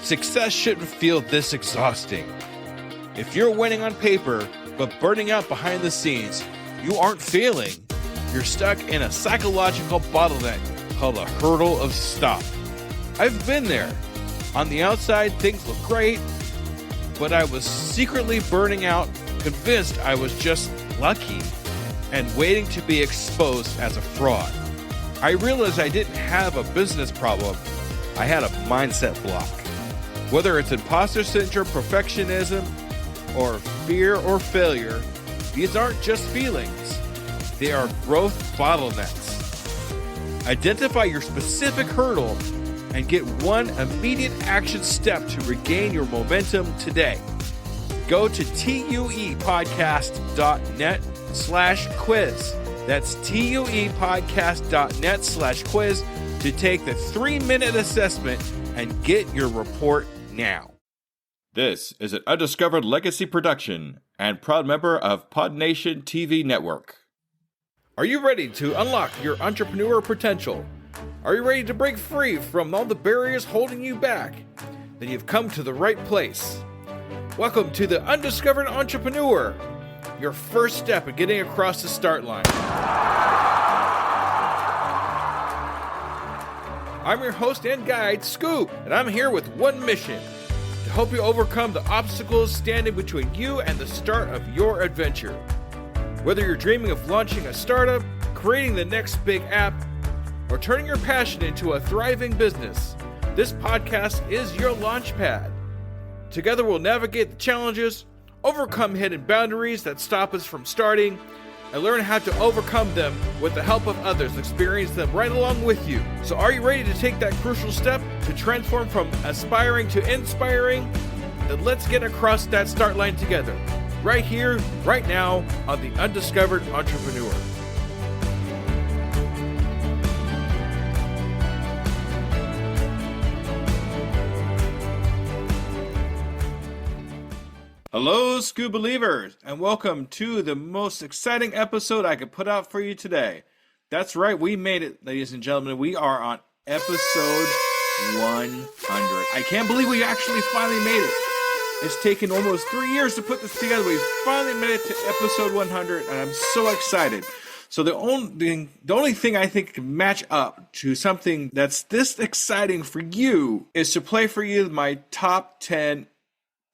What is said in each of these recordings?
Success shouldn't feel this exhausting. If you're winning on paper, but burning out behind the scenes, you aren't failing. You're stuck in a psychological bottleneck called a hurdle of stop. I've been there. On the outside, things look great, but I was secretly burning out, convinced I was just lucky, and waiting to be exposed as a fraud. I realized I didn't have a business problem. I had a mindset block. Whether it's imposter syndrome, perfectionism, or fear or failure, these aren't just feelings. They are growth bottlenecks. Identify your specific hurdle and get one immediate action step to regain your momentum today. Go to tuepodcast.net/quiz. That's tuepodcast.net/quiz to take the 3-minute assessment and get your report now. This is an Undiscovered Legacy production and proud member of PodNation TV Network. Are you ready to unlock your entrepreneur potential? Are you ready to break free from all the barriers holding you back? Then you've come to the right place. Welcome to the Undiscovered Entrepreneur, your first step in getting across the start line. I'm your host and guide, Skoob, and I'm here with one mission: to help you overcome the obstacles standing between you and the start of your adventure. Whether you're dreaming of launching a startup, creating the next big app, or turning your passion into a thriving business, this podcast is your launch pad. Together we'll navigate the challenges, overcome hidden boundaries that stop us from starting, and learn how to overcome them with the help of others, experience them right along with you. So are you ready to take that crucial step to transform from aspiring to inspiring? Then let's get across that start line together, right here, right now, on the Undiscovered Entrepreneur. Hello, Skoob believers, and welcome to the most exciting episode I could put out for you today. That's right, we made it, ladies and gentlemen. We are on episode 100. I can't believe we actually finally made it. It's taken almost 3 years to put this together. We finally made it to episode 100, and I'm so excited. So the only thing I think can match up to something that's this exciting for you is to play for you my top 10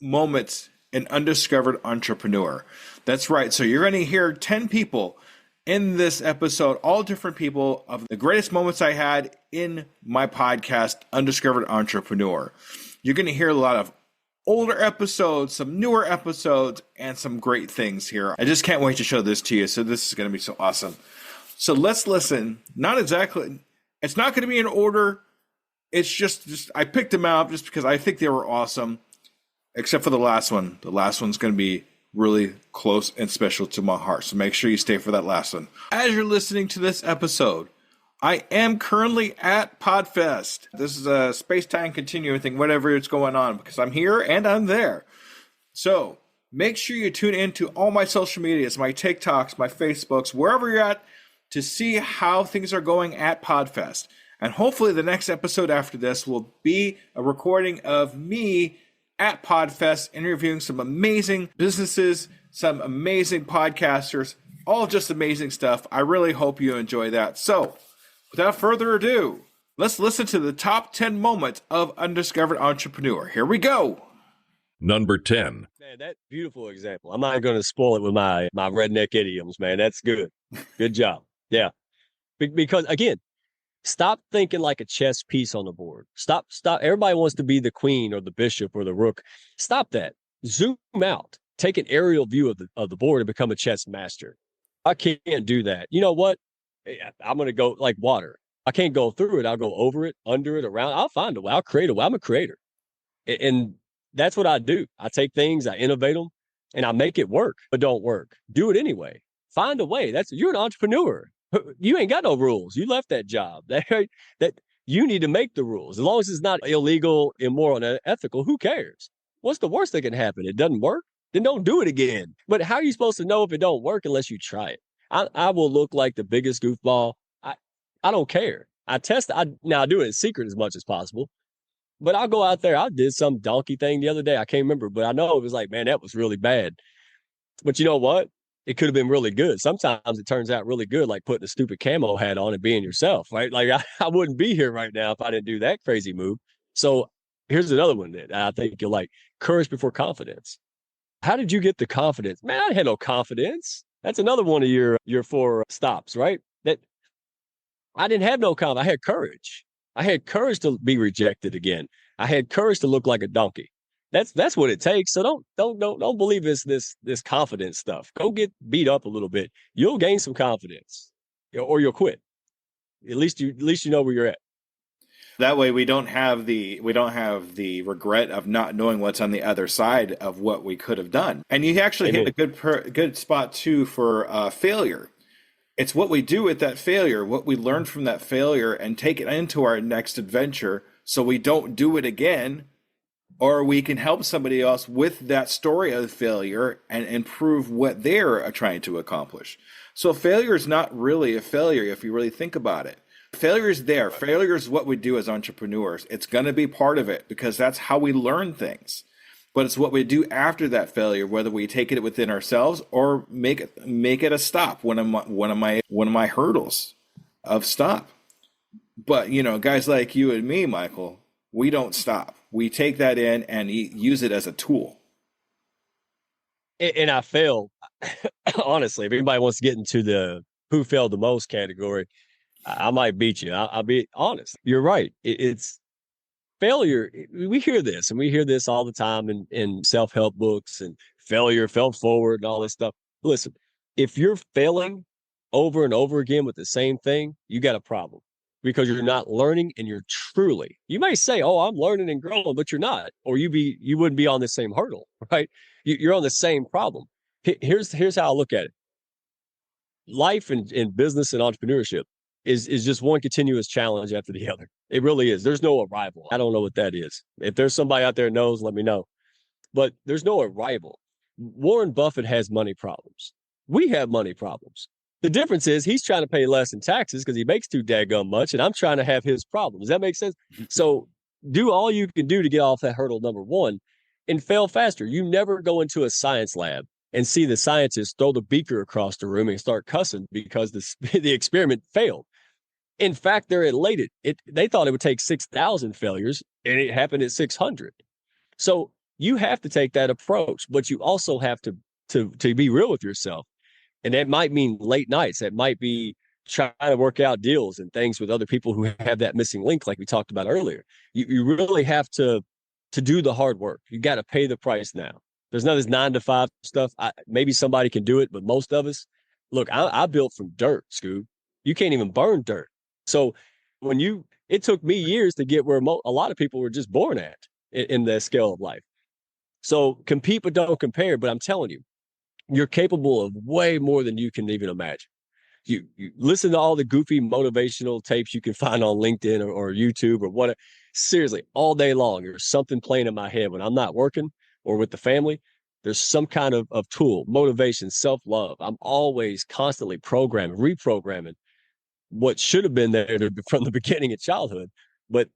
moments an Undiscovered Entrepreneur. That's right. So you're going to hear 10 people in this episode, all different people of the greatest moments I had in my podcast, Undiscovered Entrepreneur. You're going to hear a lot of older episodes, some newer episodes, and some great things here. I just can't wait to show this to you. So this is going to be so awesome. So let's listen. It's not going to be in order. It's just I picked them out just because I think they were awesome. Except for the last one. The last one's going to be really close and special to my heart. So make sure you stay for that last one. As you're listening to this episode, I am currently at PodFest. This is a space-time continuum thing, whatever is going on, because I'm here and I'm there. So make sure you tune in to all my social medias, my TikToks, my Facebooks, wherever you're at, to see how things are going at PodFest. And hopefully the next episode after this will be a recording of me at PodFest, interviewing some amazing businesses, some amazing podcasters, all just amazing stuff. I really hope you enjoy that. So, without further ado, let's listen to the top 10 moments of Undiscovered Entrepreneur. Here we go. Number 10. Man, that beautiful example. I'm not going to spoil it with my redneck idioms, man. That's good. Good job. Yeah. Because, again, stop thinking like a chess piece on the board. Stop. Everybody wants to be the queen or the bishop or the rook. Stop that. Zoom out. Take an aerial view of the board and become a chess master. I can't do that. You know what? I'm going to go like water. I can't go through it. I'll go over it, under it, around. I'll find a way. I'll create a way. I'm a creator. And that's what I do. I take things, I innovate them, and I make it work, but don't work. Do it anyway. Find a way. You're an entrepreneur. You ain't got no rules. You left that job. That you need to make the rules. As long as it's not illegal, immoral, and unethical, who cares? What's the worst that can happen? It doesn't work? Then don't do it again. But how are you supposed to know if it don't work unless you try it? I will look like the biggest goofball. I don't care. I do it in secret as much as possible. But I'll go out there. I did some donkey thing the other day. I can't remember, but I know it was like, man, that was really bad. But you know what? It could have been really good. Sometimes it turns out really good, like putting a stupid camo hat on and being yourself, right? Like I wouldn't be here right now if I didn't do that crazy move. So here's another one that I think you'll like: courage before confidence. How did you get the confidence? Man, I had no confidence. That's another one of your four stops, right? That I didn't have no confidence. I had courage. I had courage to be rejected again. I had courage to look like a donkey. That's what it takes. So don't believe this confidence stuff. Go get beat up a little bit. You'll gain some confidence, or you'll quit. At least you know where you're at. That way we don't have the regret of not knowing what's on the other side of what we could have done. And you actually Amen. hit a good spot too for failure. It's what we do with that failure, what we learn from that failure, and take it into our next adventure so we don't do it again, or we can help somebody else with that story of failure and improve what they're trying to accomplish. So failure is not really a failure if you really think about it. Failure is there. Failure is what we do as entrepreneurs. It's going to be part of it because that's how we learn things. But it's what we do after that failure, whether we take it within ourselves or make it a stop, one of my hurdles of stop. But guys like you and me, Michael, we don't stop. We take that in and use it as a tool. And I failed. Honestly, if anybody wants to get into the who failed the most category, I might beat you. I'll be honest. You're right. It's failure. We hear this, and we hear this all the time in self-help books, and failure, fell forward, and all this stuff. Listen, if you're failing over and over again with the same thing, you got a problem, because you're not learning, and you may say, oh, I'm learning and growing, but you're not, or you wouldn't be on the same hurdle, right? You're on the same problem. Here's how I look at it. Life in business and entrepreneurship is just one continuous challenge after the other. It really is. There's no arrival. I don't know what that is. If there's somebody out there knows, let me know. But there's no arrival. Warren Buffett has money problems. We have money problems. The difference is he's trying to pay less in taxes because he makes too daggum much, and I'm trying to have his problem. Does that make sense? So do all you can do to get off that hurdle, number one, and fail faster. You never go into a science lab and see the scientists throw the beaker across the room and start cussing because the experiment failed. In fact, they're elated. They thought it would take 6,000 failures, and it happened at 600. So you have to take that approach, but you also have to be real with yourself. And that might mean late nights. That might be trying to work out deals and things with other people who have that missing link, like we talked about earlier. You really have to do the hard work. You got to pay the price now. There's none of this 9-to-5 stuff. Maybe somebody can do it, but most of us, look, I built from dirt, Skoob. You can't even burn dirt. So it took me years to get where a lot of people were just born at in the scale of life. So compete, but don't compare. But I'm telling you, you're capable of way more than you can even imagine. You listen to all the goofy motivational tapes you can find on LinkedIn or YouTube or whatever. Seriously, all day long, there's something playing in my head when I'm not working or with the family. There's some kind of tool, motivation, self-love. I'm always constantly reprogramming what should have been there from the beginning of childhood. But,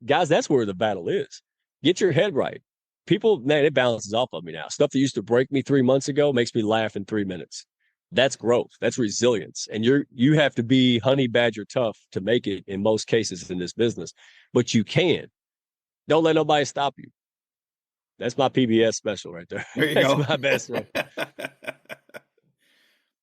guys, that's where the battle is. Get your head right. People, man, it balances off of me now. Stuff that used to break me 3 months ago makes me laugh in 3 minutes. That's growth. That's resilience. And you have to be honey badger tough to make it in most cases in this business. But you can. Don't let nobody stop you. That's my PBS special right there. There you That's go. my best one.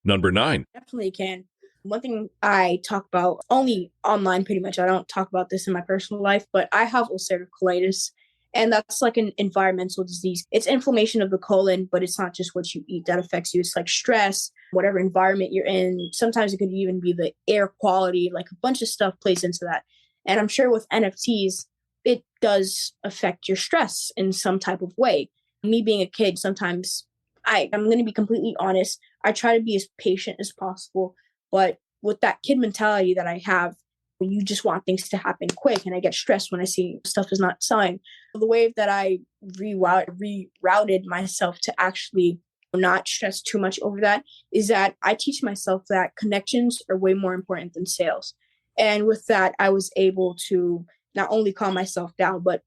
Number 9. Definitely can. One thing I talk about only online pretty much, I don't talk about this in my personal life, but I have ulcerative colitis, and that's like an environmental disease. It's inflammation of the colon, but it's not just what you eat that affects you. It's like stress, whatever environment you're in. Sometimes it could even be the air quality, like a bunch of stuff plays into that. And I'm sure with NFTs, it does affect your stress in some type of way. Me being a kid, sometimes I'm going to be completely honest. I try to be as patient as possible. But with that kid mentality that I have, you just want things to happen quick. And I get stressed when I see stuff is not selling. The way that I rerouted myself to actually not stress too much over that is that I teach myself that connections are way more important than sales. And with that, I was able to not only calm myself down, but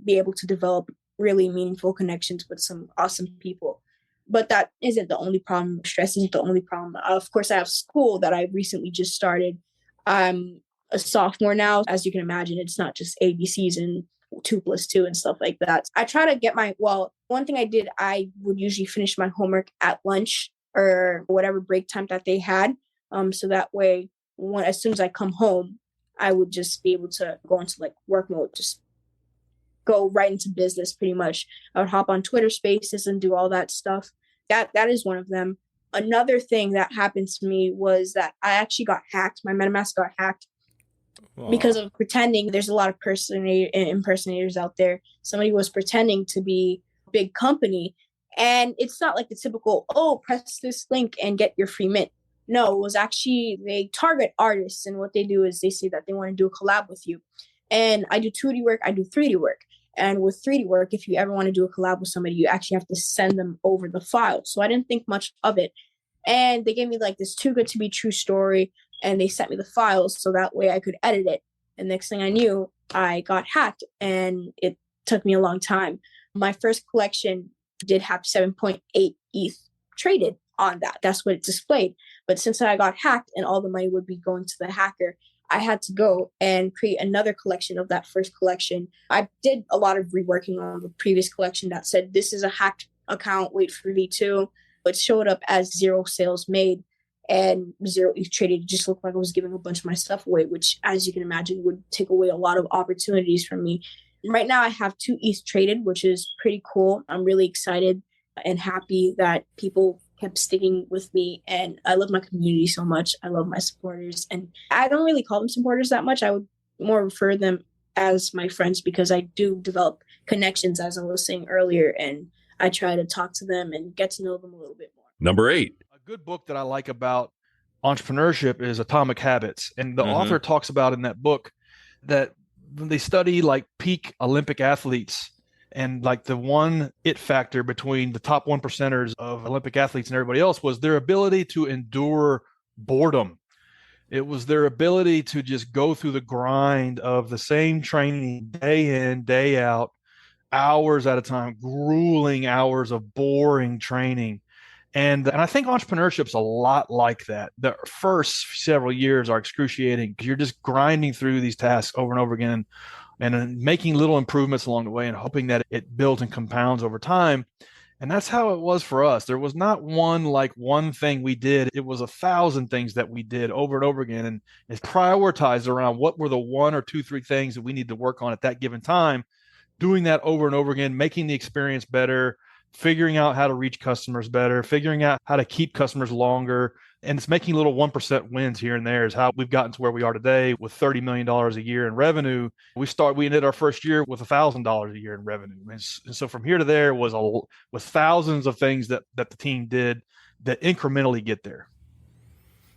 be able to develop really meaningful connections with some awesome people. But that isn't the only problem. Stress isn't the only problem. Of course, I have school that I recently just started. I'm a sophomore now. As you can imagine, it's not just ABCs and 2+2 and stuff like that. I try to get one thing I did, I would usually finish my homework at lunch or whatever break time that they had. So that way, as soon as I come home, I would just be able to go into like work mode, just go right into business pretty much. I would hop on Twitter Spaces and do all that stuff. That is one of them. Another thing that happened to me was that I actually got hacked. My MetaMask got hacked because of pretending. There's a lot of impersonators out there. Somebody was pretending to be a big company, and it's not like the typical, press this link and get your free mint. No, it was actually, they target artists, and what they do is they say that they want to do a collab with you. And I do 2D work, I do 3D work. And with 3D work, if you ever want to do a collab with somebody, you actually have to send them over the file. So I didn't think much of it. And they gave me like this too good to be true story, and they sent me the files so that way I could edit it. And next thing I knew, I got hacked, and it took me a long time. My first collection did have 7.8 ETH traded on that. That's what it displayed. But since I got hacked and all the money would be going to the hacker, I had to go and create another collection of that first collection. I did a lot of reworking on the previous collection that said, this is a hacked account, wait for V2. It showed up as 0 sales made and 0 ETH traded. It just looked like I was giving a bunch of my stuff away, which, as you can imagine, would take away a lot of opportunities from me. Right now, I have 2 ETH traded, which is pretty cool. I'm really excited and happy that people kept sticking with me, and I love my community so much. I love my supporters, and I don't really call them supporters that much. I would more refer them as my friends, because I do develop connections, as I was saying earlier, and I try to talk to them and get to know them a little bit more. Number 8. A good book that I like about entrepreneurship is Atomic Habits, and the author talks about in that book that when they study like peak Olympic athletes, and like the one it factor between the top 1%ers of Olympic athletes and everybody else was their ability to endure boredom. It was their ability to just go through the grind of the same training day in, day out, hours at a time, grueling hours of boring training. And I think entrepreneurship's a lot like that. The first several years are excruciating because you're just grinding through these tasks over and over again, and making little improvements along the way and hoping that it builds and compounds over time. And that's how it was for us. There was not one thing we did. It was 1,000 things that we did over and over again. And it's prioritized around what were the 1 or 2, 3 things that we need to work on at that given time, doing that over and over again, making the experience better, figuring out how to reach customers better, figuring out how to keep customers longer. And it's making little 1% wins here and there is how we've gotten to where we are today with $30 million a year in revenue. We ended our first year with $1,000 a year in revenue. And so from here to there was thousands of things that the team did that incrementally get there.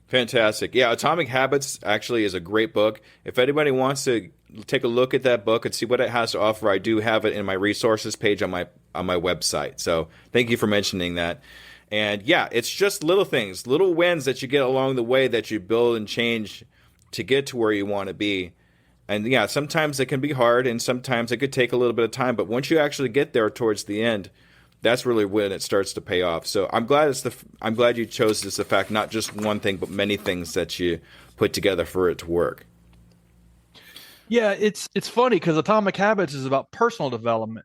Fantastic. Yeah, Atomic Habits actually is a great book. If anybody wants to take a look at that book and see what it has to offer, I do have it in my resources page on my website. So thank you for mentioning that. And yeah, it's just little things, little wins that you get along the way that you build and change to get to where you want to be. And yeah, sometimes it can be hard and sometimes it could take a little bit of time. But once you actually get there towards the end, that's really when it starts to pay off. So I'm glad you chose this, the fact, not just one thing, but many things that you put together for it to work. Yeah, it's funny because Atomic Habits is about personal development,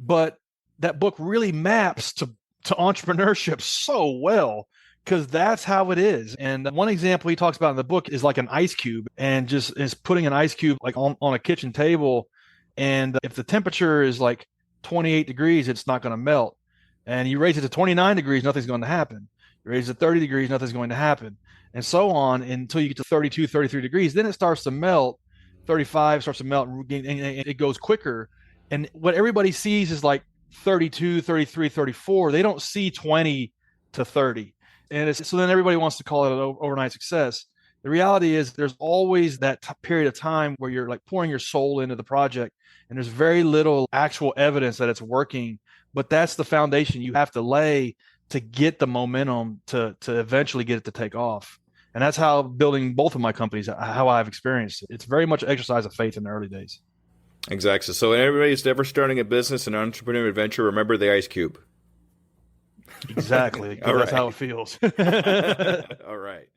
but that book really maps to entrepreneurship so well, because that's how it is. And one example he talks about in the book is like an ice cube, and just is putting an ice cube like on a kitchen table. And if the temperature is like 28 degrees, it's not going to melt. And you raise it to 29 degrees, nothing's going to happen. You raise it to 30 degrees, nothing's going to happen. And so on until you get to 32, 33 degrees. Then it starts to melt. 35 starts to melt, and it goes quicker. And what everybody sees is like 32, 33, 34. They don't see 20 to 30. And so then everybody wants to call it an overnight success. The reality is there's always that period of time where you're like pouring your soul into the project, and there's very little actual evidence that it's working. But that's the foundation you have to lay to get the momentum to eventually get it to take off. And that's how building both of my companies, how I've experienced it. It's very much an exercise of faith in the early days. Exactly. So when everybody's ever starting a business, an entrepreneurial adventure, remember the ice cube. Exactly. 'Cause All that's right. how it feels. All right.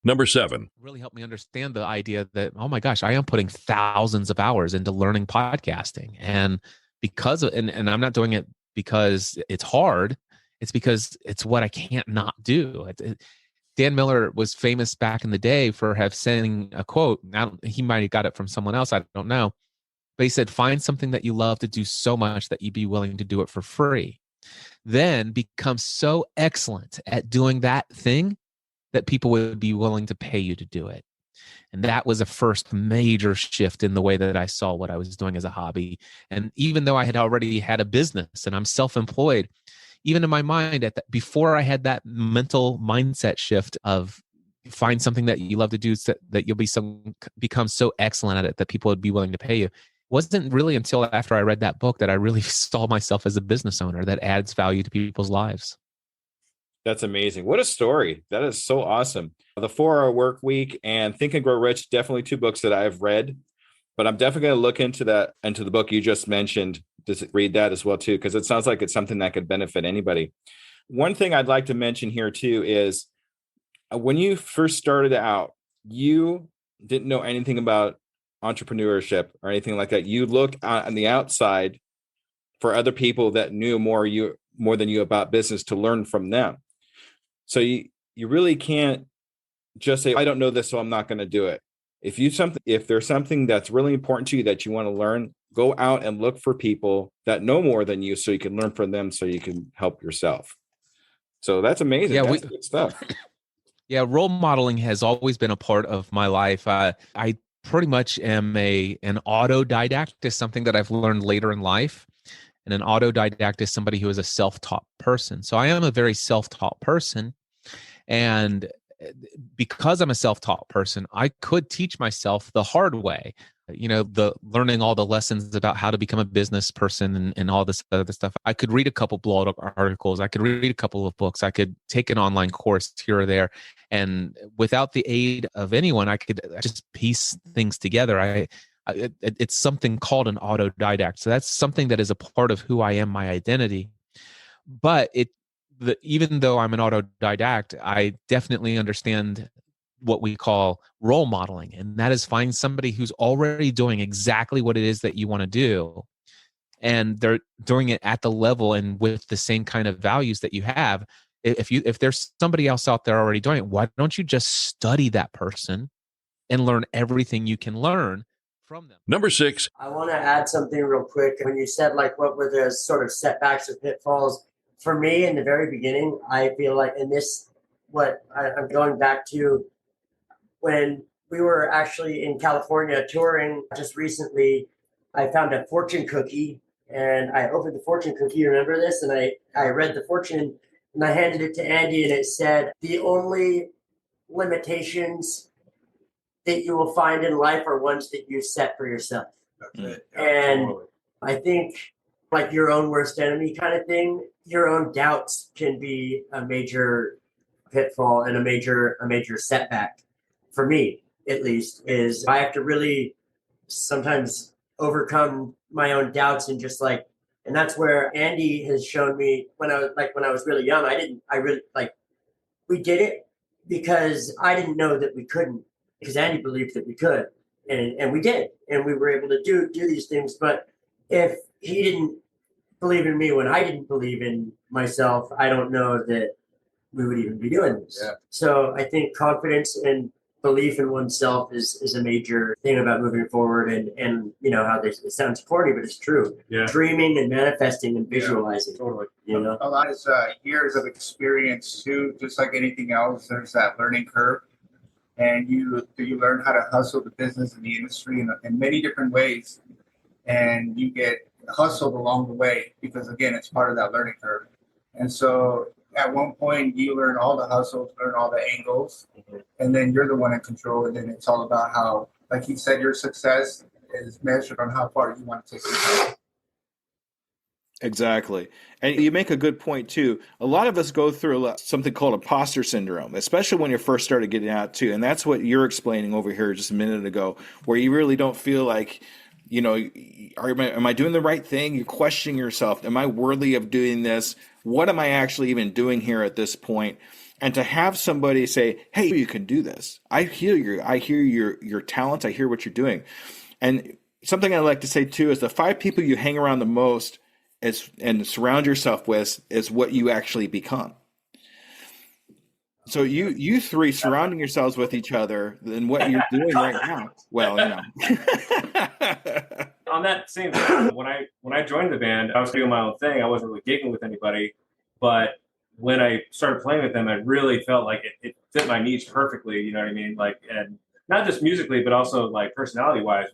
Number 7. Really helped me understand the idea that, oh my gosh, I am putting thousands of hours into learning podcasting. And because of, and I'm not doing it because it's hard. It's because it's what I can't not do. Dan Miller was famous back in the day for saying a quote. Now, he might have got it from someone else. I don't know. But he said, find something that you love to do so much that you'd be willing to do it for free. Then become so excellent at doing that thing that people would be willing to pay you to do it. And that was a first major shift in the way that I saw what I was doing as a hobby. And even though I had already had a business and I'm self-employed, even in my mind before I had that mental mindset shift of find something that you love to do so that you'll become so excellent at it that people would be willing to pay you. It wasn't really until after I read that book that I really saw myself as a business owner that adds value to people's lives. That's amazing. What a story. That is so awesome. The 4-Hour Work Week and Think and Grow Rich, definitely 2 books that I've read, but I'm definitely going to look into the book you just mentioned, to read that as well too, because it sounds like it's something that could benefit anybody. One thing I'd like to mention here too is when you first started out, you didn't know anything about entrepreneurship or anything like that. You looked on the outside for other people that knew more than you about business to learn from them. So you really can't just say, I don't know this, so I'm not going to do it. If there's something that's really important to you that you want to learn, go out and look for people that know more than you so you can learn from them so you can help yourself. So that's amazing. That's good stuff. Yeah, role modeling has always been a part of my life. I pretty much am an autodidact, is something that I've learned later in life. And an autodidact is somebody who is a self-taught person. So I am a very self-taught person. And because I'm a self-taught person, I could teach myself the hard way. The learning all the lessons about how to become a business person and all this other stuff. I could read a couple blog articles. I could read a couple of books. I could take an online course here or there. And without the aid of anyone, I could just piece things together. It's something called an autodidact. So that's something that is a part of who I am, my identity. But even though I'm an autodidact, I definitely understand what we call role modeling. And that is find somebody who's already doing exactly what it is that you want to do. And they're doing it at the level and with the same kind of values that you have. If there's somebody else out there already doing it, why don't you just study that person and learn everything you can learn from them? Number 6. I want to add something real quick. When you said what were the sort of setbacks or pitfalls, for me in the very beginning, I feel like I'm going back to when we were actually in California touring just recently. I found a fortune cookie and I opened the fortune cookie. You remember this? And I read the fortune and I handed it to Andy and it said, the only limitations that you will find in life are ones that you set for yourself. That's it. And I think like your own worst enemy kind of thing, your own doubts can be a major pitfall and a major setback for me, at least, is I have to really sometimes overcome my own doubts and and that's where Andy has shown me when I was really young, we did it because I didn't know that we couldn't, because Andy believed that we could, and we did, and we were able to do these things. But if he didn't believe in me when I didn't believe in myself, I don't know that we would even be doing this. Yeah. So I think confidence and belief in oneself is a major thing about moving forward, and how it sounds corny, but it's true. Yeah. Dreaming and manifesting and visualizing. Yeah, totally. A lot of years of experience too, just like anything else, there's that learning curve. And you learn how to hustle the business and the industry in many different ways. And you get hustled along the way because, again, it's part of that learning curve. And so at one point, you learn all the hustles, learn all the angles, and then you're the one in control. And then it's all about how, like he said, your success is measured on how far you want to take it. Exactly. And you make a good point too. A lot of us go through something called imposter syndrome, especially when you first started getting out too. And that's what you're explaining over here just a minute ago, where you really don't feel like You know, am I doing the right thing? You're questioning yourself. Am I worthy of doing this? What am I actually even doing here at this point? And to have somebody say, "Hey, you can do this. I hear your talents. I hear what you're doing." And something I like to say too is the 5 people you hang around the most and surround yourself with is what you actually become. So you 3 surrounding yourselves with each other and what you're doing right now. Well, you know. On that same thing, when I joined the band, I was doing my own thing. I wasn't really gigging with anybody, but when I started playing with them, I really felt like it fit my niche perfectly. You know what I mean? Like, and not just musically, but also like personality wise,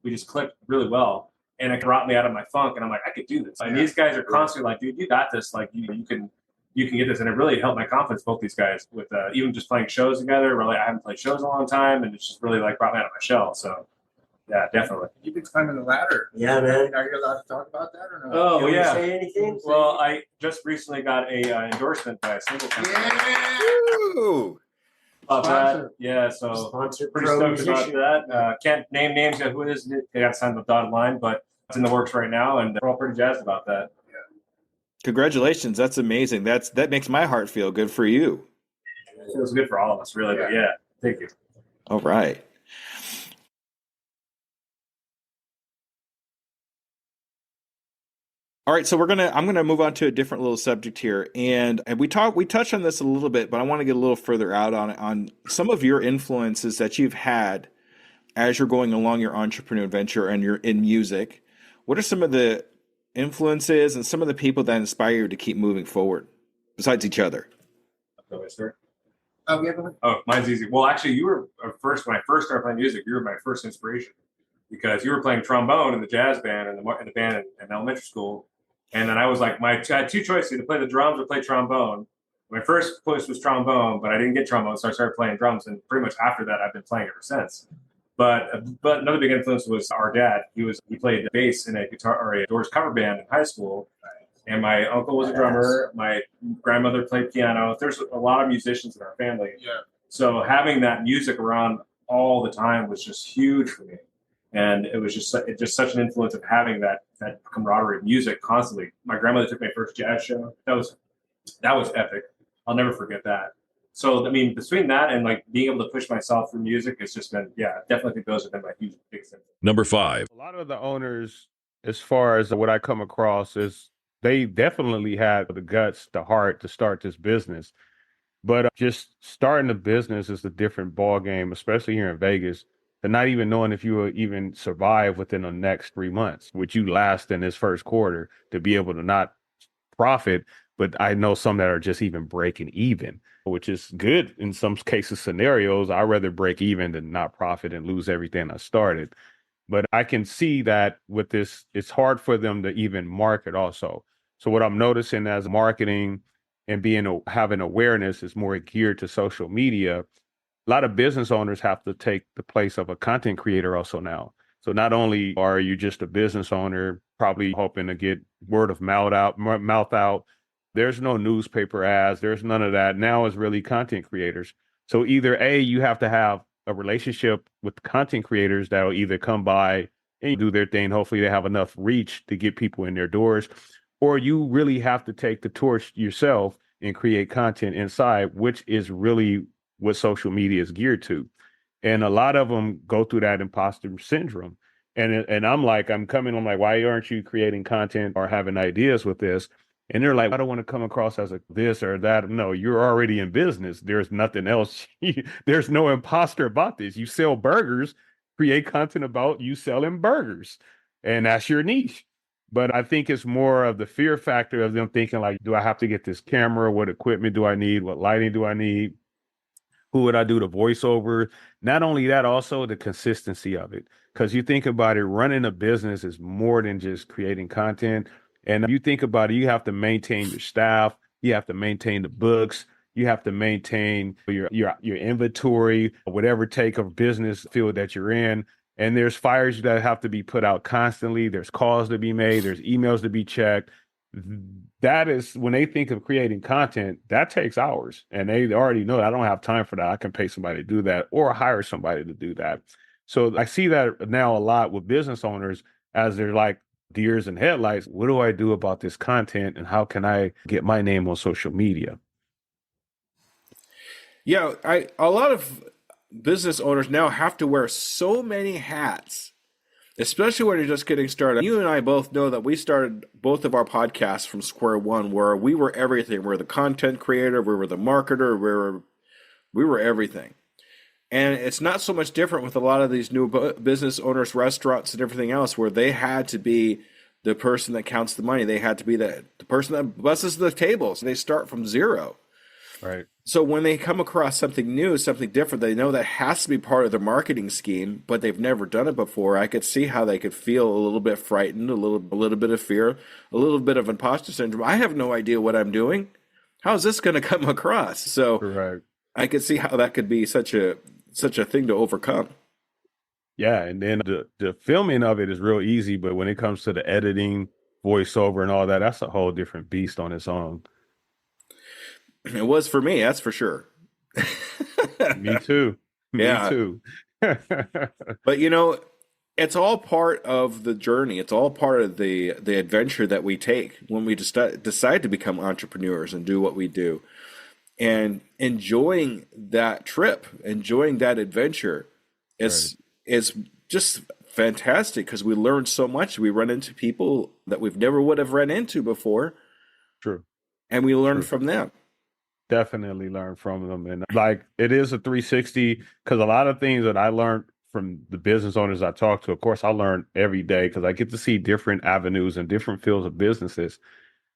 we just clicked really well, and it brought me out of my funk. And I'm like, I could do this. And these guys are constantly like, dude, you got this. Like, you can get this. And it really helped my confidence, both these guys, with even just playing shows together. Really, I haven't played shows in a long time, and it's just really like brought me out of my shell. So. Yeah, definitely. You've been climbing the ladder. Yeah, man. Are you allowed to talk about that or not? Oh, Can we yeah. say anything? Well, I just recently got a endorsement by a single company. Ooh. That. Yeah, so Sponsored pretty pro stoked about musician. that. Can't name names yet who it is. They got signed the dotted line, but it's in the works right now, and we're all pretty jazzed about that. Congratulations. That's amazing. That makes my heart feel good for you. It feels good for all of us, really. But yeah, thank you. All right. All right, so I'm gonna move on to a different little subject here, and we touched on this a little bit, but I want to get a little further out on some of your influences that you've had as you're going along your entrepreneurial venture and you're in music. What are some of the influences and some of the people that inspire you to keep moving forward, besides each other? Oh, mine's easy. Well, actually, you were first when I first started playing music. You were my first inspiration because you were playing trombone in the jazz band and the band in elementary school. And then I was like, I had 2 choices: to play the drums or play trombone. My first choice was trombone, but I didn't get trombone, so I started playing drums. And pretty much after that, I've been playing ever since. But another big influence was our dad. He played bass in a guitar or a Doors cover band in high school. And my uncle was a drummer. My grandmother played piano. There's a lot of musicians in our family. Yeah. So having that music around all the time was just huge for me. And it was just such an influence of having that camaraderie of music constantly. My grandmother took my first jazz show. That was epic. I'll never forget that. So, I mean, between that and like being able to push myself through music, it's just been, definitely think those have been my huge big things. Number 5. A lot of the owners, as far as what I come across, is they definitely had the guts, the heart to start this business. But just starting a business is a different ball game, especially here in Vegas. And not even knowing if you will even survive within the next 3 months, which you last in this first quarter, to be able to not profit. But I know some that are just even breaking even, which is good in some cases, scenarios. I'd rather break even than not profit and lose everything I started. But I can see that with this, it's hard for them to even market also. So what I'm noticing as marketing and having awareness is more geared to social media. A lot of business owners have to take the place of a content creator also now. So not only are you just a business owner, probably hoping to get word of mouth out, there's no newspaper ads, there's none of that. Now it's really content creators. So either A, you have to have a relationship with content creators that will either come by and do their thing. Hopefully they have enough reach to get people in their doors, or you really have to take the torch yourself and create content inside, which is really what social media is geared to. And a lot of them go through that imposter syndrome. And I'm like, why aren't you creating content or having ideas with this? And they're like, I don't want to come across as this or that. No, you're already in business. There's nothing else. There's no imposter about this. You sell burgers, create content about you selling burgers. And that's your niche. But I think it's more of the fear factor of them thinking like, do I have to get this camera? What equipment do I need? What lighting do I need? Who would I do the voiceover? Not only that, also the consistency of it. Because you think about it, running a business is more than just creating content. And you think about it, you have to maintain your staff, you have to maintain the books, you have to maintain your inventory, whatever take of business field that you're in. And there's fires that have to be put out constantly. There's calls to be made. There's emails to be checked. That is when they think of creating content, that takes hours. And they already know I don't have time for that. I can pay somebody to do that or hire somebody to do that. So I see that now a lot with business owners as they're like deers in headlights. What do I do about this content, and how can I get my name on social media? Yeah, a lot of business owners now have to wear so many hats, especially when you're just getting started. You and I both know that we started both of our podcasts from square one, where we were everything. We were the content creator, we were the marketer, we were everything. And it's not so much different with a lot of these new business owners, restaurants, and everything else, where they had to be the person that counts the money. They had to be the person that busses the tables. They start from zero. Right. So when they come across something new, something different, they know that has to be part of their marketing scheme, but they've never done it before. I could see how they could feel a little bit frightened, a little bit of fear, a little bit of imposter syndrome. I have no idea what I'm doing. How is this going to come across? So Correct. I could see how that could be such a thing to overcome. Yeah, and then the filming of it is real easy, but when it comes to the editing, voiceover, and all that, that's a whole different beast on its own. It was for me, that's for sure. Me too. Me too. But it's all part of the journey. It's all part of the adventure that we take when we decide to become entrepreneurs and do what we do. And enjoying that trip, enjoying that adventure is just fantastic, because we learn so much. We run into people that we've never would have run into before. True. And we learn from them. Definitely learn from them. And like, it is a 360, because a lot of things that I learned from the business owners I talk to, of course, I learn every day because I get to see different avenues and different fields of businesses.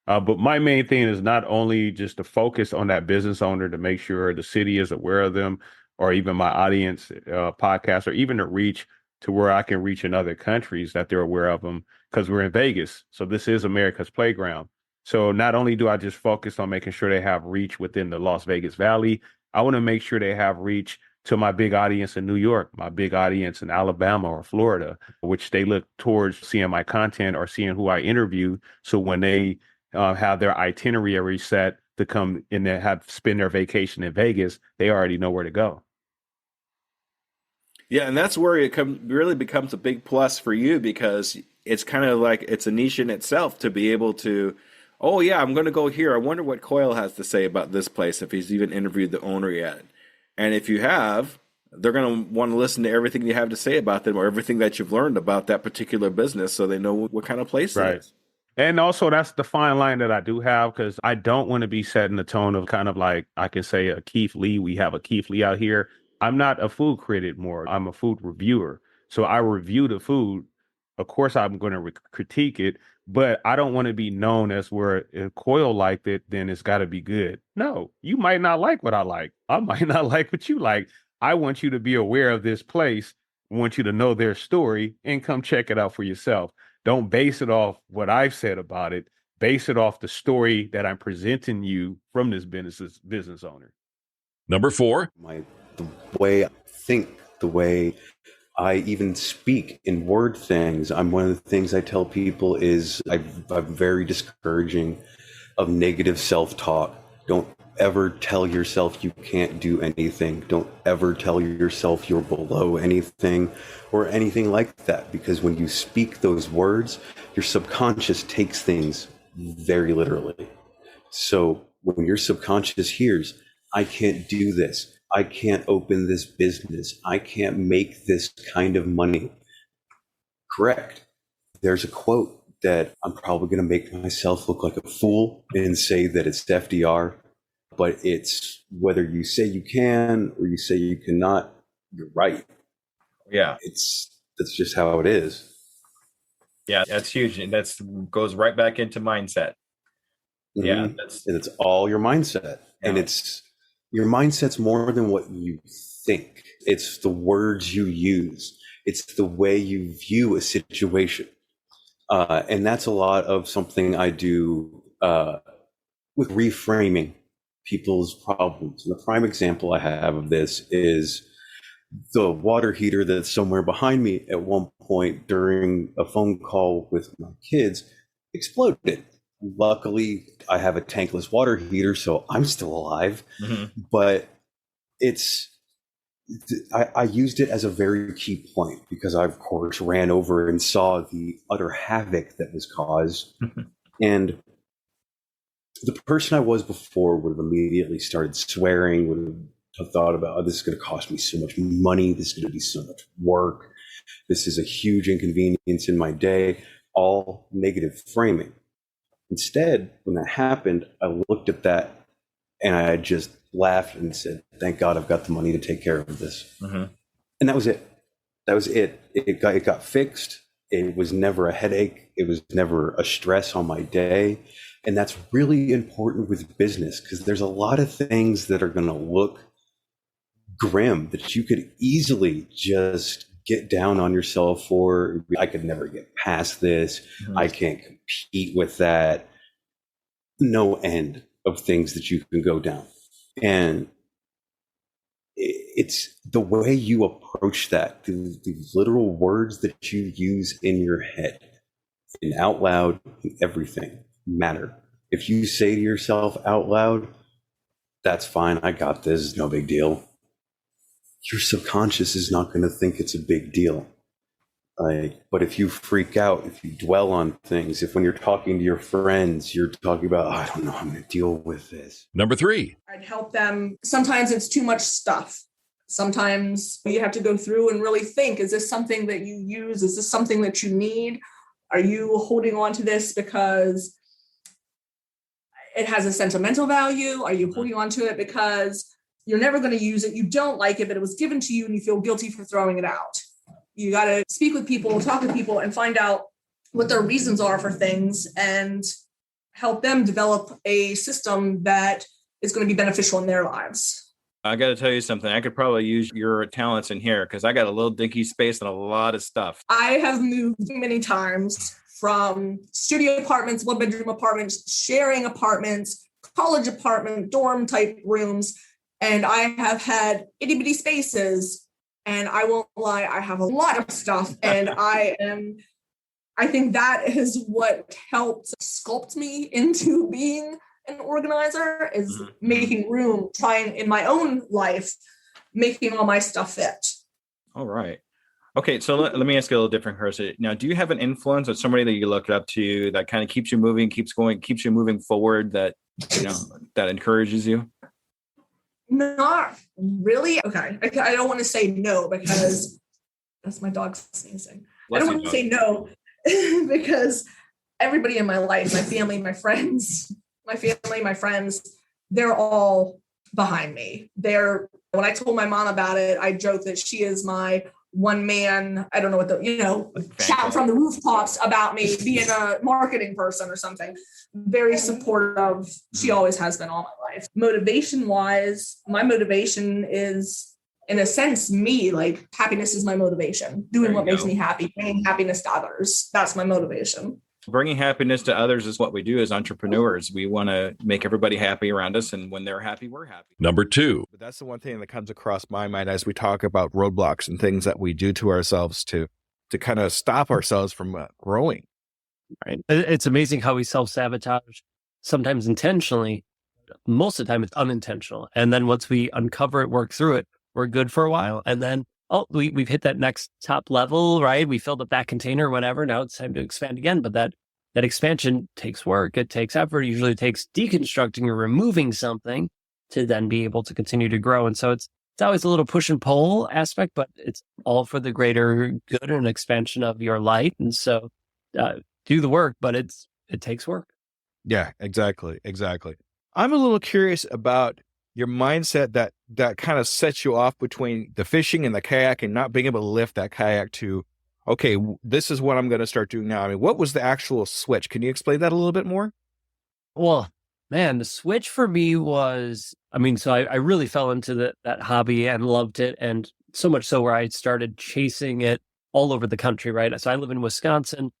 But my main thing is not only just to focus on that business owner to make sure the city is aware of them, or even my audience podcast, or even to reach to where I can reach in other countries that they're aware of them, because we're in Vegas. So this is America's playground. So not only do I just focus on making sure they have reach within the Las Vegas Valley, I want to make sure they have reach to my big audience in New York, my big audience in Alabama or Florida, which they look towards seeing my content or seeing who I interview. So when they have their itinerary set to come in and spend their vacation in Vegas, they already know where to go. Yeah, and that's where it really becomes a big plus for you, because it's kind of like it's a niche in itself to be able to, oh yeah, I'm going to go here. I wonder what Coyle has to say about this place, if he's even interviewed the owner yet. And if you have, they're going to want to listen to everything you have to say about them, or everything that you've learned about that particular business, so they know what kind of place it is. And also, that's the fine line that I do have, because I don't want to be setting the tone of kind of like, I can say a Keith Lee. We have a Keith Lee out here. I'm not a food critic more. I'm a food reviewer. So I review the food. Of course, I'm going to critique it, but I don't want to be known as where if Coyle liked it, then it's got to be good. No, you might not like what I like. I might not like what you like. I want you to be aware of this place. I want you to know their story and come check it out for yourself. Don't base it off what I've said about it. Base it off the story that I'm presenting you from this business owner. Number 4. The way I think, the way I even speak in word things. One of the things I tell people is I'm very discouraging of negative self-talk. Don't ever tell yourself you can't do anything. Don't ever tell yourself you're below anything or anything like that, because when you speak those words, your subconscious takes things very literally. So when your subconscious hears, I can't do this, I can't open this business, I can't make this kind of money. Correct. There's a quote that I'm probably going to make myself look like a fool and say that it's FDR, but it's whether you say you can or you say you cannot, you're right. Yeah. That's just how it is. Yeah, that's huge. And that goes right back into mindset. Mm-hmm. Yeah. And it's all your mindset. Yeah. And your mindset's more than what you think. It's the words you use. It's the way you view a situation. And that's a lot of something I do with reframing people's problems. And the prime example I have of this is the water heater that's somewhere behind me at one point during a phone call with my kids exploded. Luckily, I have a tankless water heater, so I'm still alive. Mm-hmm. But it's I used it as a very key point because I, of course, ran over and saw the utter havoc that was caused. And the person I was before would have immediately started swearing, would have thought about, oh, this is going to cost me so much money. This is going to be so much work. This is a huge inconvenience in my day, all negative framing. Instead, when that happened, I looked at that and I just laughed and said, thank God I've got the money to take care of this. And that was it. That was it. It got fixed. It was never a headache. It was never a stress on my day. And that's really important with business because there's a lot of things that are going to look grim that you could easily just get down on yourself for. I could never get past this. I can't compete with that. No end of things that you can go down. And it's the way you approach that, the literal words that you use in your head and out loud, everything matter. If you say to yourself out loud, that's fine, I got this, no big deal. Your subconscious is not going to think it's a big deal. But if you freak out, if you dwell on things, if when you're talking to your friends, you're talking about, oh, I don't know how I'm going to deal with this. Number 3. I'd help them. Sometimes it's too much stuff. Sometimes you have to go through and really think, is this something that you use? Is this something that you need? Are you holding on to this because it has a sentimental value? Are you holding on to it because you're never going to use it? You don't like it, but it was given to you and you feel guilty for throwing it out. You got to speak with people, talk with people, and find out what their reasons are for things and help them develop a system that is going to be beneficial in their lives. I got to tell you something. I could probably use your talents in here because I got a little dinky space and a lot of stuff. I have moved many times from studio apartments, one-bedroom apartments, sharing apartments, college apartment, dorm type rooms, and I have had itty-bitty spaces. And I won't lie, I have a lot of stuff. And I think that is what helped sculpt me into being an organizer, is making room, trying in my own life, making all my stuff fit. All right. Okay, so let me ask you a little different, Carissa. Now, do you have an influence or somebody that you look up to that kind of keeps you moving, keeps going, keeps you moving forward, that, you know, that encourages you? Not really. Okay. I don't want to say no because that's my dog sneezing. I don't want to say no because everybody in my life, my family, my friends, they're all behind me. When I told my mom about it, I joked that she is my one man, I don't know what shout from the rooftops about me being a marketing person or something. Very supportive. She always has been all my life. Motivation wise, my motivation is, in a sense, me. Like, happiness is my motivation. Doing what makes me happy, bringing happiness to others. That's my motivation. Bringing happiness to others is what we do as entrepreneurs. We want to make everybody happy around us, and when they're happy, we're happy. Number 2. But that's the one thing that comes across my mind as we talk about roadblocks and things that we do to ourselves to kind of stop ourselves from growing. Right. It's amazing how we self-sabotage, sometimes intentionally. Most of the time it's unintentional. And then once we uncover it, work through it, we're good for a while. And then, we've hit that next top level, right? We filled up that container, whatever. Now it's time to expand again. But that expansion takes work. It takes effort. It usually takes deconstructing or removing something to then be able to continue to grow. And so it's always a little push and pull aspect, but it's all for the greater good and expansion of your life. And so do the work, but it takes work. Yeah, exactly. I'm a little curious about your mindset that kind of sets you off between the fishing and the kayak and not being able to lift that kayak to, okay, this is what I'm going to start doing now. I mean, what was the actual switch? Can you explain that a little bit more? Well, man, the switch for me was, so I really fell into that hobby and loved it. And so much so where I started chasing it all over the country, right? So I live in Wisconsin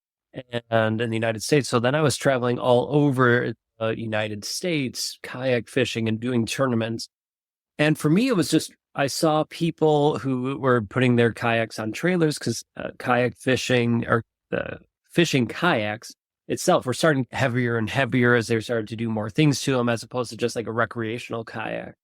and in the United States. So then I was traveling all over the United States, kayak fishing and doing tournaments. And for me, it was just, I saw people who were putting their kayaks on trailers because kayak fishing or fishing kayaks itself were starting heavier and heavier as they started to do more things to them as opposed to just like a recreational kayak.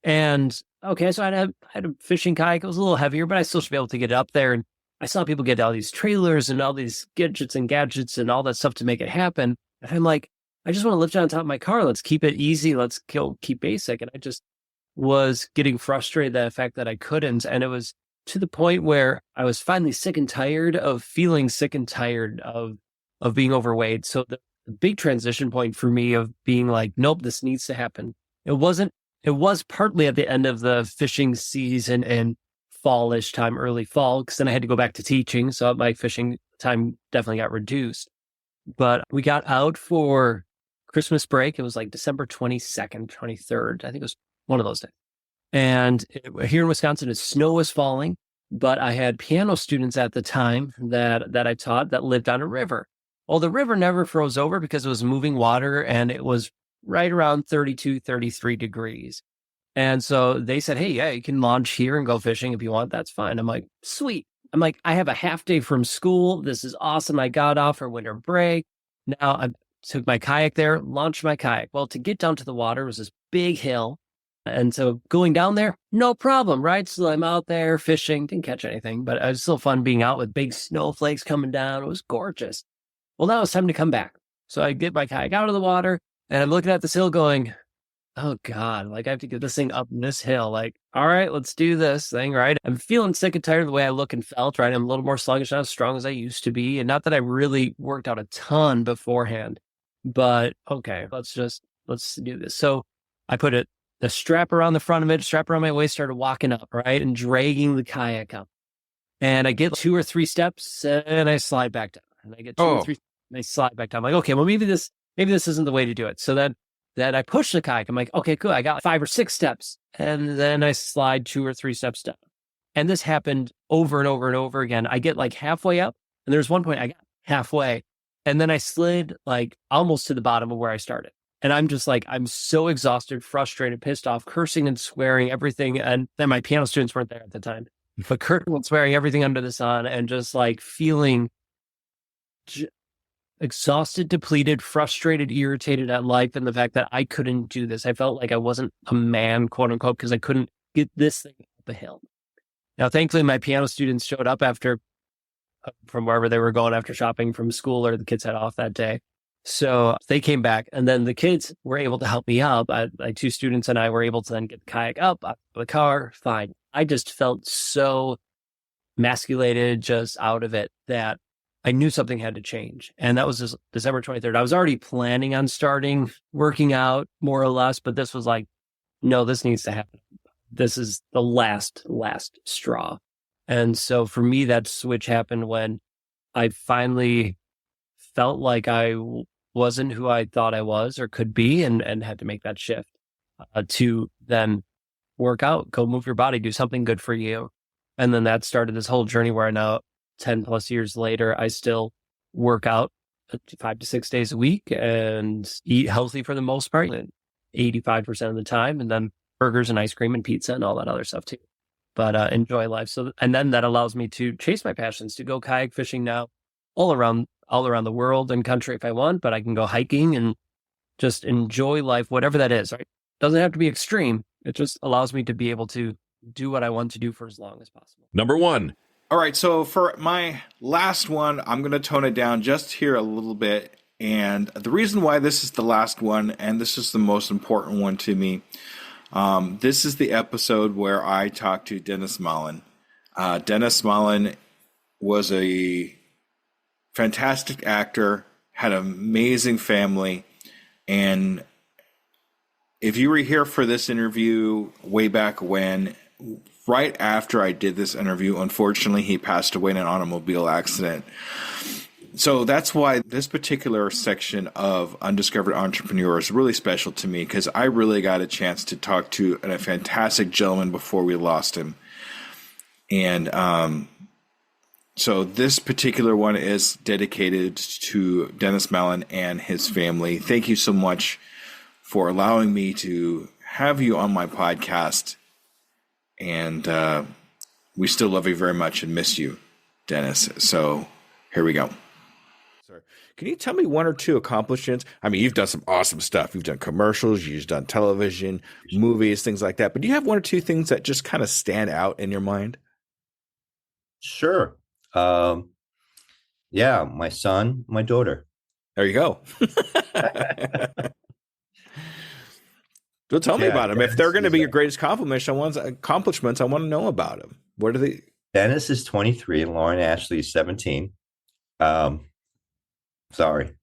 And okay, so I had a fishing kayak. It was a little heavier, but I still should be able to get it up there. And I saw people get all these trailers and all these gadgets and all that stuff to make it happen. And I'm like, I just want to lift it on top of my car. Let's keep it easy. Let's keep basic. And I just was getting frustrated at the fact that I couldn't. And it was to the point where I was finally sick and tired of feeling sick and tired of being overweight. So the big transition point for me of being like, nope, this needs to happen. It was partly at the end of the fishing season and fallish time, early fall, because then I had to go back to teaching. So my fishing time definitely got reduced. But we got out for Christmas break. It was like December 22nd, 23rd. I think it was one of those days. And here in Wisconsin, snow was falling, but I had piano students at the time that I taught that lived on a river. Well, the river never froze over because it was moving water and it was right around 32, 33 degrees. And so they said, hey, yeah, you can launch here and go fishing if you want. That's fine. I'm like, sweet. I'm like, I have a half day from school. This is awesome. I got off for winter break. Now I took my kayak there, launched my kayak. Well, to get down to the water was this big hill. And so going down there, no problem, right? So I'm out there fishing, didn't catch anything, but it was still fun being out with big snowflakes coming down. It was gorgeous. Well, now it's time to come back. So I get my kayak out of the water and I'm looking at this hill going, oh God, like I have to get this thing up this hill. Like, all right, let's do this thing, right? I'm feeling sick and tired of the way I look and felt, right? I'm a little more sluggish, not as strong as I used to be. And not that I really worked out a ton beforehand, but okay, let's do this. So I put the strap around the front of it, strap around my waist, started walking up, right? And dragging the kayak up. And I get 2 or 3 steps and I slide back down. And I get 2 or 3 and I slide back down. I'm like, okay, well, maybe this isn't the way to do it. So then I push the kayak. I'm like, okay, cool. I got 5 or 6 steps. And then I slide 2 or 3 steps down. And this happened over and over and over again. I get like halfway up. And there's one point I got halfway. And then I slid like almost to the bottom of where I started. And I'm just like, I'm so exhausted, frustrated, pissed off, cursing and swearing everything. And then my piano students weren't there at the time, but cursing and swearing everything under the sun and just like feeling exhausted, depleted, frustrated, irritated at life and the fact that I couldn't do this. I felt like I wasn't a man, quote unquote, because I couldn't get this thing up the hill. Now, thankfully, my piano students showed up from wherever they were going after shopping from school, or the kids had off that day. So they came back and then the kids were able to help me up. My 2 students and I were able to then get the kayak up out of the car. Fine. I just felt so emasculated, just out of it, that I knew something had to change. And that was December 23rd. I was already planning on starting working out more or less, but this was like, no, this needs to happen. This is the last straw. And so for me, that switch happened when I finally felt like I wasn't who I thought I was or could be, and had to make that shift to then work out, go move your body, do something good for you. And then that started this whole journey where now 10 plus years later, I still work out 5 to 6 days a week and eat healthy for the most part, 85% of the time, and then burgers and ice cream and pizza and all that other stuff too. But enjoy life. So, and then that allows me to chase my passions, to go kayak fishing now all around the world and country if I want, but I can go hiking and just enjoy life, whatever that is, right? Doesn't have to be extreme. It just allows me to be able to do what I want to do for as long as possible. Number 1. All right. So for my last one, I'm going to tone it down just here a little bit. And the reason why this is the last one, and this is the most important one to me, this is the episode where I talked to Dennis Mallen. Dennis Mallen was a fantastic actor, had an amazing family, and if you were here for this interview way back when, right after I did this interview, unfortunately, he passed away in an automobile accident. So that's why this particular section of Undiscovered Entrepreneur is really special to me, because I really got a chance to talk to a fantastic gentleman before we lost him. And so this particular one is dedicated to Dennis Mallen and his family. Thank you so much for allowing me to have you on my podcast. And we still love you very much and miss you, Dennis. So here we go. Can you tell me one or two accomplishments? I mean, you've done some awesome stuff. You've done commercials, you've done television, movies, things like that. But do you have one or two things that just kind of stand out in your mind? Sure. Yeah, my son, my daughter. There you go. So tell me about them. If they're going to be your greatest accomplishments, I want to know about them. What are they? Dennis is 23 and Lauren Ashley is 17. Sorry.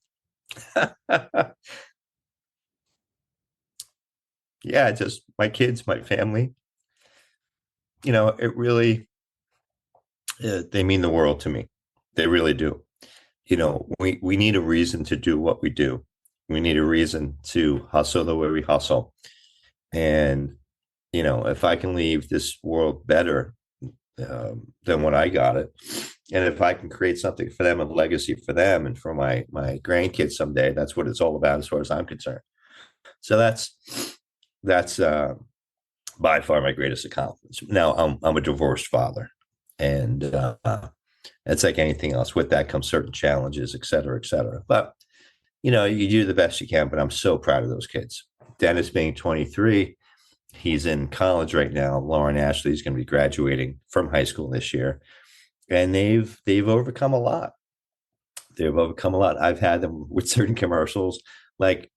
Yeah, just my kids, my family. You know, it really, they mean the world to me. They really do. You know, we need a reason to do what we do. We need a reason to hustle the way we hustle. And, you know, if I can leave this world better than when I got it, and if I can create something for them, a legacy for them and for my grandkids someday, that's what it's all about as far as I'm concerned. So that's by far my greatest accomplishment. Now I'm a divorced father, and it's like anything else. With that comes certain challenges, et cetera, et cetera. But, you know, you do the best you can, but I'm so proud of those kids. Dennis being 23, he's in college right now. Lauren Ashley is going to be graduating from high school this year. And they've overcome a lot. They've overcome a lot. I've had them with certain commercials. Like,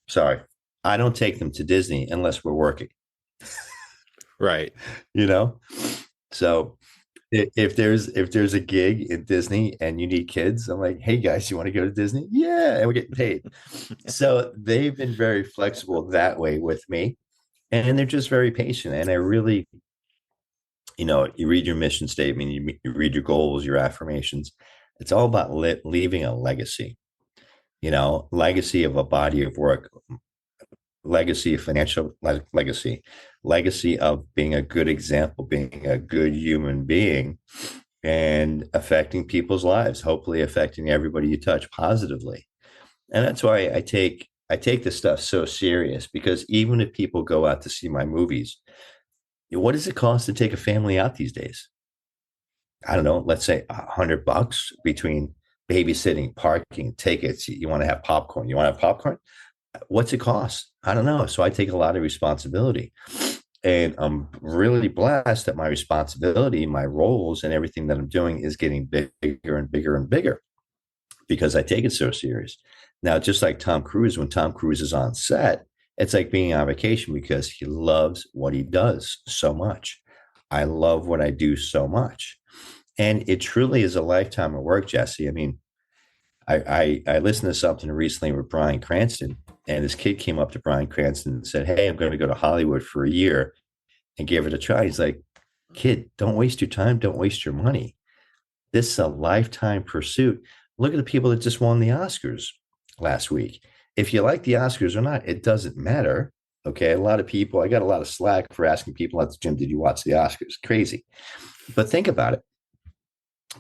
sorry, I don't take them to Disney unless we're working. Right. You know? So if there's a gig in Disney and you need kids, I'm like, hey guys, you want to go to Disney? Yeah, and we're getting paid. So they've been very flexible that way with me, and they're just very patient. And I really, you know, you read your mission statement, you read your goals, your affirmations. It's all about leaving a legacy. You know, legacy of a body of work, legacy of financial legacy of being a good example, being a good human being, and affecting people's lives, hopefully affecting everybody you touch positively. And that's why I take this stuff so serious, because even if people go out to see my movies, what does it cost to take a family out these days? I don't know, let's say $100 between babysitting, parking, tickets. You want to have popcorn. You want to have popcorn? What's it cost? I don't know. So I take a lot of responsibility, and I'm really blessed that my responsibility, my roles, and everything that I'm doing is getting bigger and bigger and bigger because I take it so serious. Now, just like Tom Cruise, when Tom Cruise is on set, it's like being on vacation because he loves what he does so much. I love what I do so much. And it truly is a lifetime of work, Jesse. I mean, I listened to something recently with Bryan Cranston, and this kid came up to Bryan Cranston and said, hey, I'm going to go to Hollywood for a year and give it a try. He's like, kid, don't waste your time. Don't waste your money. This is a lifetime pursuit. Look at the people that just won the Oscars last week. If you like the Oscars or not, it doesn't matter. Okay. A lot of people, I got a lot of slack for asking people at the gym, did you watch the Oscars? Crazy. But think about it.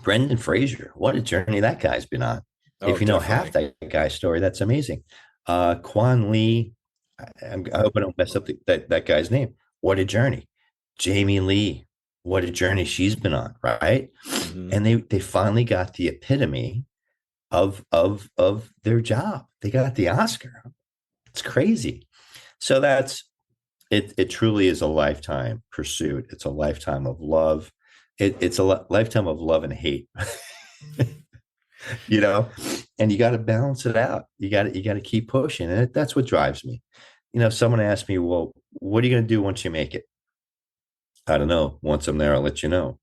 Brendan Fraser, what a journey that guy's been on. Oh, if you know definitely. half that guy's story, that's amazing. Quan Lee, I hope I don't mess up that guy's name. What a journey. Jamie Lee, what a journey she's been on, right? Mm-hmm. And they finally got the epitome of their job. They got the Oscar. It's crazy. So that's it. It truly is a lifetime pursuit. It's a lifetime of love. It's a lifetime of love and hate. You know, and you got to balance it out. You got to keep pushing. And that's what drives me. You know, someone asked me, well, what are you going to do once you make it? I don't know. Once I'm there, I'll let you know.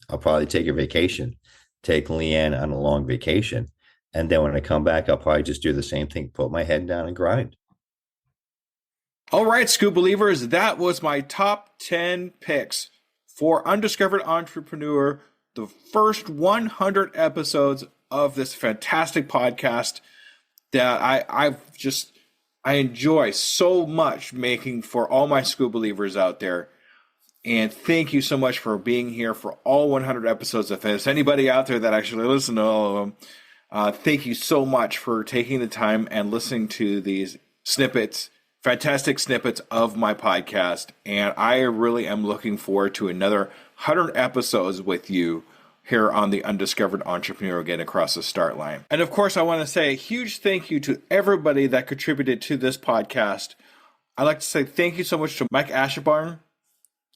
I'll probably take a vacation, take Leanne on a long vacation. And then when I come back, I'll probably just do the same thing, put my head down and grind. All right, Skoob believers, that was my top 10 picks for Undiscovered Entrepreneur, the first 100 episodes of this fantastic podcast that I enjoy so much making for all my Skoob believers out there. And thank you so much for being here for all 100 episodes of this. Anybody out there that actually listened to all of them, thank you so much for taking the time and listening to these snippets, fantastic snippets of my podcast. And I really am looking forward to another 100 episodes with you here on the Undiscovered Entrepreneur Getting Across the Start Line. And of course, I want to say a huge thank you to everybody that contributed to this podcast. I'd like to say thank you so much to Mike Ashebarn,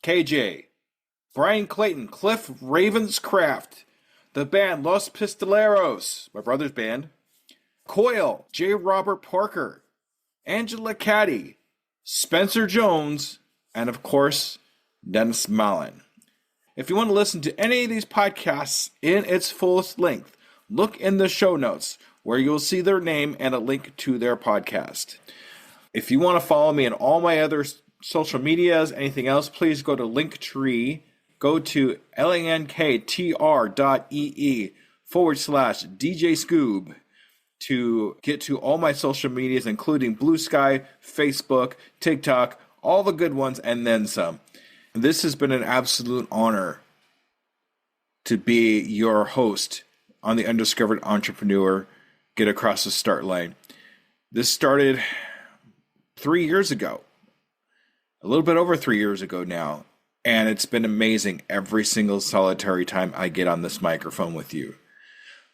KJ, Brian Clayton, Cliff Ravenscraft, the band Los Pistoleros, my brother's band, Coyle, J. Robert Parker, Angela Caddy, Spencer Jones, and of course, Dennis Mallen. If you want to listen to any of these podcasts in its fullest length, look in the show notes where you'll see their name and a link to their podcast. If you want to follow me on all my other social medias, anything else, please go to Linktree. Go to linktr.ee/DJ Skoob to get to all my social medias, including Blue Sky, Facebook, TikTok, all the good ones, and then some. This has been an absolute honor to be your host on the Undiscovered Entrepreneur Get Across the Start Line. This started 3 years ago, a little bit over 3 years ago now, and it's been amazing every single solitary time I get on this microphone with you.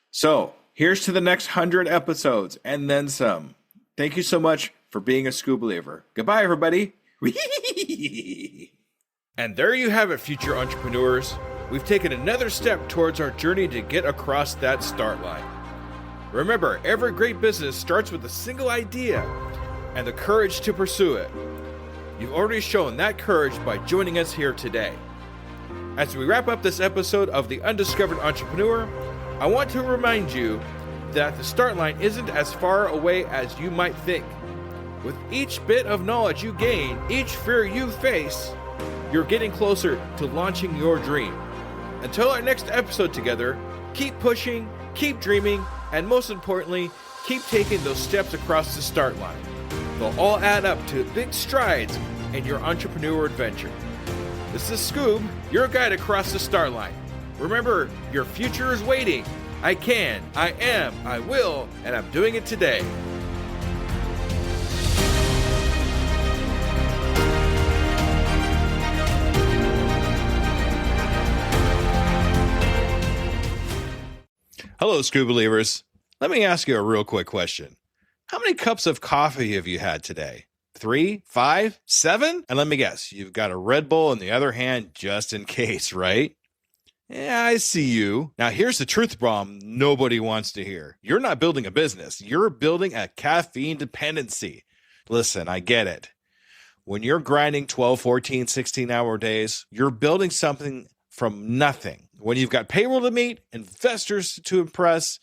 So here's to the next 100 episodes and then some. Thank you so much for being a Skoob believer. Goodbye, everybody. And there you have it, future entrepreneurs. We've taken another step towards our journey to get across that start line. Remember, every great business starts with a single idea and the courage to pursue it. You've already shown that courage by joining us here today. As we wrap up this episode of The Undiscovered Entrepreneur, I want to remind you that the start line isn't as far away as you might think. With each bit of knowledge you gain, each fear you face, you're getting closer to launching your dream. Until our next episode together, keep pushing, keep dreaming, and most importantly, keep taking those steps across the start line. They'll all add up to big strides in your entrepreneur adventure. This is Skoob, your guide across the start line. Remember, your future is waiting. I can, I am, I will, and I'm doing it today. Hello, Skoob believers. Let me ask you a real quick question. How many cups of coffee have you had today? 3, 5, 7? And let me guess, you've got a Red Bull in the other hand just in case, right? Yeah, I see you. Now here's the truth bomb nobody wants to hear. You're not building a business. You're building a caffeine dependency. Listen, I get it. When you're grinding 12, 14, 16-hour days, you're building something from nothing. When you've got payroll to meet, investors to impress,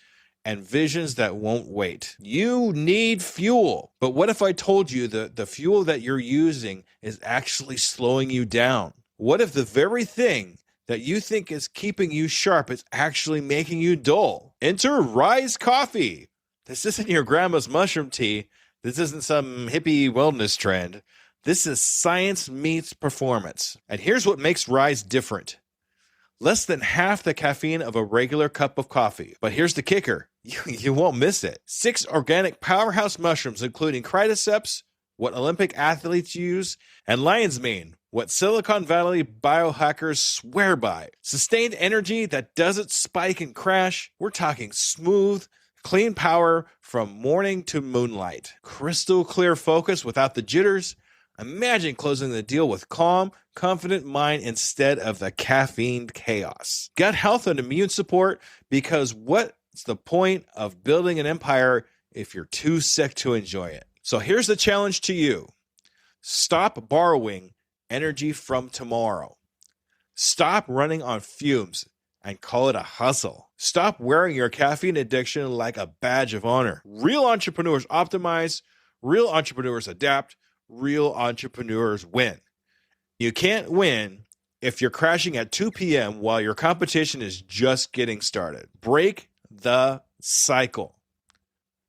and visions that won't wait. You need fuel. But what if I told you that the fuel that you're using is actually slowing you down? What if the very thing that you think is keeping you sharp is actually making you dull? Enter Rise Coffee. This isn't your grandma's mushroom tea. This isn't some hippie wellness trend. This is science meets performance. And here's what makes Rise different. Less than half the caffeine of a regular cup of coffee. But here's the kicker. You won't miss it. 6 organic powerhouse mushrooms, including cordyceps, what Olympic athletes use, and lion's mane, what Silicon Valley biohackers swear by. Sustained energy that doesn't spike and crash. We're talking smooth, clean power from morning to moonlight. Crystal clear focus without the jitters. Imagine closing the deal with calm, confident mind instead of the caffeine chaos. Gut health and immune support, because what's the point of building an empire if you're too sick to enjoy it? So here's the challenge to you. Stop borrowing energy from tomorrow. Stop running on fumes and call it a hustle. Stop wearing your caffeine addiction like a badge of honor. Real entrepreneurs optimize, real entrepreneurs adapt, real entrepreneurs win. You can't win if you're crashing at 2 p.m. while your competition is just getting started. Break the cycle.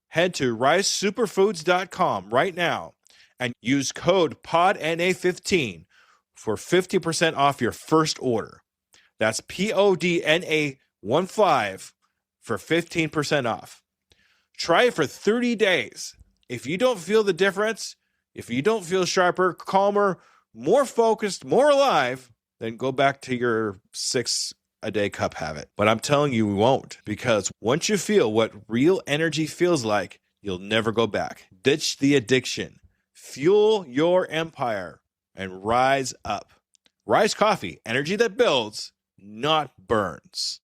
Head to risesuperfoods.com right now and use code PODNA15 for 50% off your first order. That's PODNA15 for 15% off. Try it for 30 days. If you don't feel the difference, if you don't feel sharper, calmer, more focused, more alive, then go back to your 6 a day cup habit. But I'm telling you, we won't, because once you feel what real energy feels like, you'll never go back. Ditch the addiction, fuel your empire, and rise up. Rise Coffee, energy that builds, not burns.